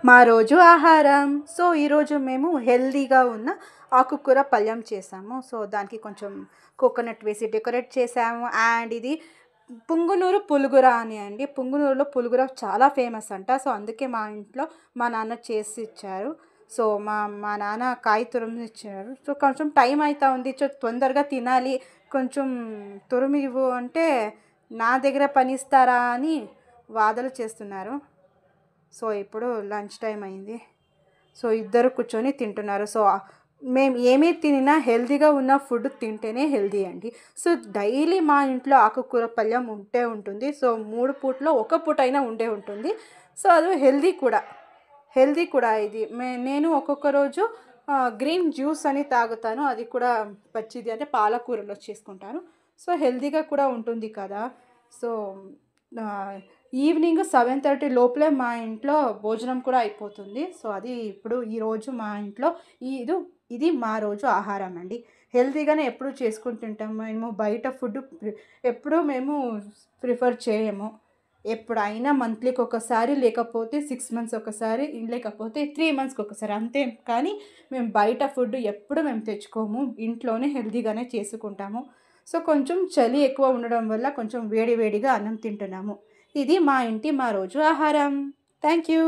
మా రోజు ఆహారం. సో ఈరోజు మేము హెల్తీగా ఉన్న ఆకుకూర పళ్ళెం చేసాము. సో దానికి కొంచెం కోకోనట్ వేసి డెకరేట్ చేసాము. అండ్ ఇది పుంగునూరు పులుగుర అని అండి. పుంగునూరులో పులుగుర చాలా ఫేమస్ అంట. సో అందుకే మా ఇంట్లో మా నాన్న చేసి ఇచ్చారు. సో మా నాన్న కాయ తురుము ఇచ్చారు. సో కొంచెం టైం అవుతా ఉంది, తొందరగా తినాలి, కొంచెం తురుము ఇవ్వు అంటే నా దగ్గర పనిస్తారా అని వాదలు చేస్తున్నారు. సో ఇప్పుడు లంచ్ టైం అయింది. సో ఇద్దరు కూర్చొని తింటున్నారు. సో మేము ఏమీ తినినా హెల్తీగా ఉన్న ఫుడ్ తింటేనే హెల్తీ అండి. సో డైలీ మా ఇంట్లో ఆకుకూర పళ్ళెం ఉంటే ఉంటుంది. సో 3 పూటలో ఒక పూట అయినా ఉండే ఉంటుంది. సో అది హెల్తీ కూడా ఇది. నేను ఒక్కొక్క రోజు గ్రీన్ జ్యూస్ అని తాగుతాను. అది కూడా పచ్చిది అంటే పాలకూరలో చేసుకుంటాను. సో హెల్తీగా కూడా ఉంటుంది కదా. సో ఈవినింగ్ 7:30 లోపలే మా ఇంట్లో భోజనం కూడా అయిపోతుంది. సో అది ఇప్పుడు ఈరోజు మా ఇంట్లో ఇది మా రోజు ఆహారం అండి. హెల్తీగానే ఎప్పుడు చేసుకుంటుంటాం. మేము బయట ఫుడ్ ఎప్పుడూ మేము ప్రిఫర్ చేయము. ఎప్పుడైనా మంత్లీకి ఒకసారి, లేకపోతే 6 మంత్స్ ఒకసారి, లేకపోతే 3 మంత్స్కి ఒకసారి అంతే. కానీ మేము బయట ఫుడ్ ఎప్పుడు మేము తెచ్చుకోము. ఇంట్లోనే హెల్తీగానే చేసుకుంటాము. సో కొంచెం చలి ఎక్కువ ఉండడం వల్ల కొంచెం వేడివేడిగా అన్నం తింటున్నాము. ఇది మా రోజు ఆహారం. Thank you.